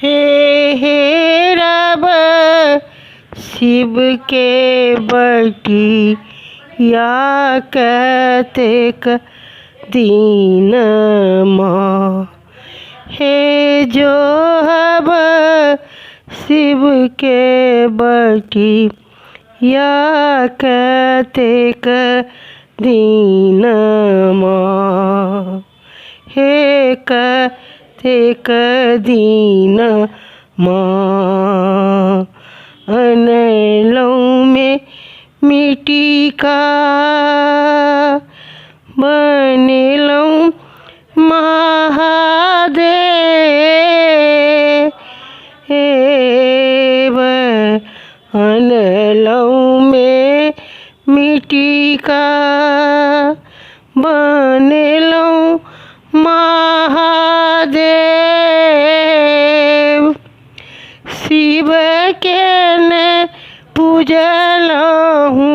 हे रब शिव के बटी या कतेक दीन माँ। हे जो हब शिव के बटी या कतेक दीन माँ। हे कतेक दीन माँ। अनलौं में मिट्टी का बनलौं महादेव। अनलौं में मिट्टी का बनलौं महादेव। शिव के न पूजलहूँ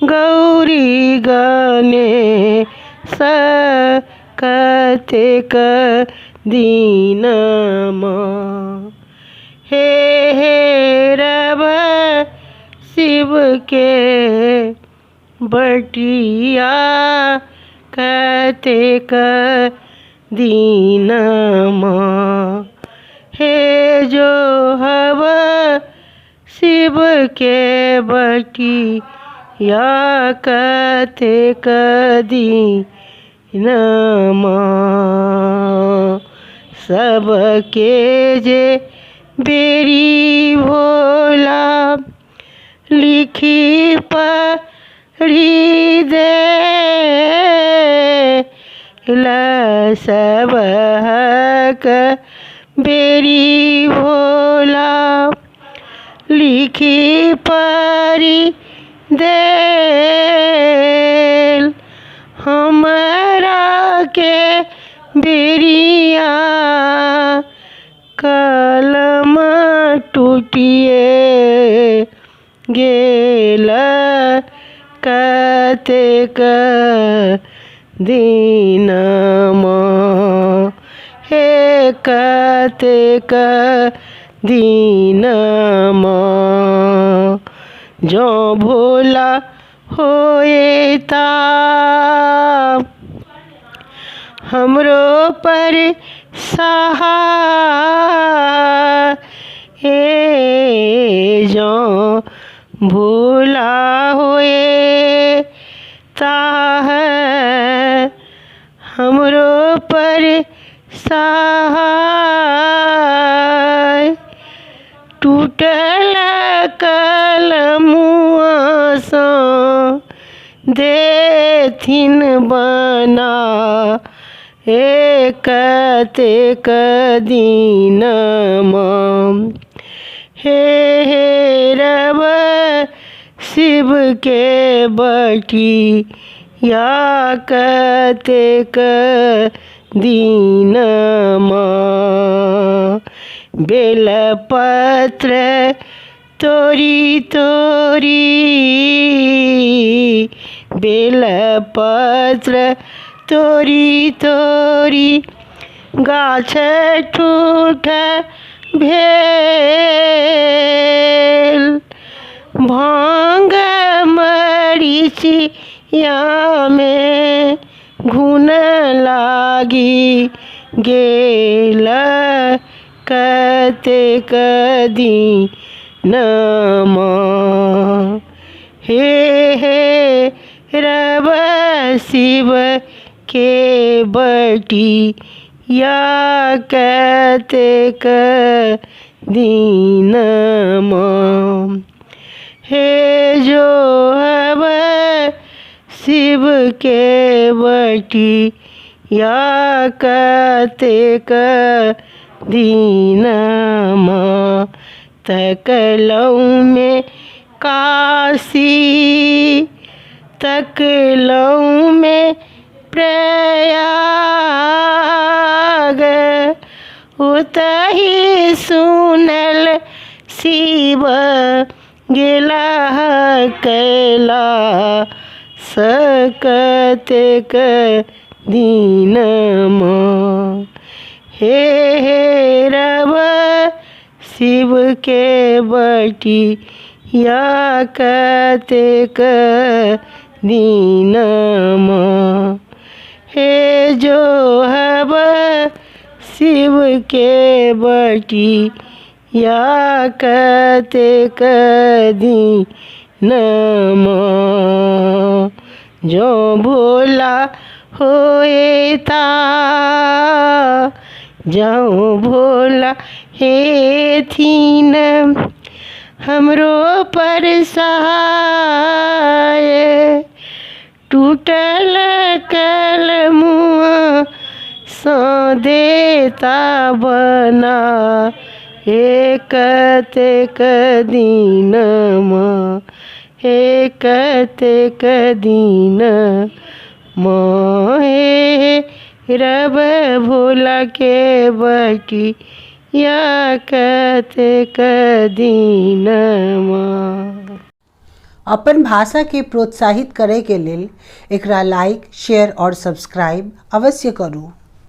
गौरी गणेश कतेक दीन माँ। हे रब शिव के बटिया कतेक दीन माँ। हे जो हब शिव के बटी या कतेक दीन माँ। सबके जे बेरी भोला लिखी पढ़ी दे सबहक बेरी भोला लिखी पढ़ी देल। हमरा के बेरिया कलम टूटिए गेल कतेक दीन माँ। हे कतेक दीन माँ। जो भोला होए ता हमरो पर सहाय। जो भोला होए ता हमरो पर सहाय। टूटल कलमुआ सँ देथिन बना कतेक दीन माँ। हे रब शिव के बटी या कतेक दीन माँ। बेलपत्र तोरी तोरी बेलपत्र तोरी तोरी गाछ ठूठ भेल। भांग मरीचिया में घुन लागी गेल कतेक दीन माँ। हे रब शिव के बटी या कतेक दीन माँ। हे जो हब शिव के बटी या कतेक दीन माँ। तकलौं में काशी तकलौं में प्रयाग। उतहि सुनल शिव गेला कैलास कतेक दीन माँ। हे रब शिव के बटी या कतेक दीनमा हे जो हब शिव के बटी या कतेक दीनमा जो भोला होएता जाऊँ भोला हे थीन हमरो पर सहाय टूटल कल मुँह सो देता बना हे कतेक दीनमा हे कतेक दीनमा हे रब भोला के बटी या कतेक दीनमा। अपन भाषा के प्रोत्साहित करे के लेल एकरा लाइक शेयर और सब्सक्राइब अवश्य करू।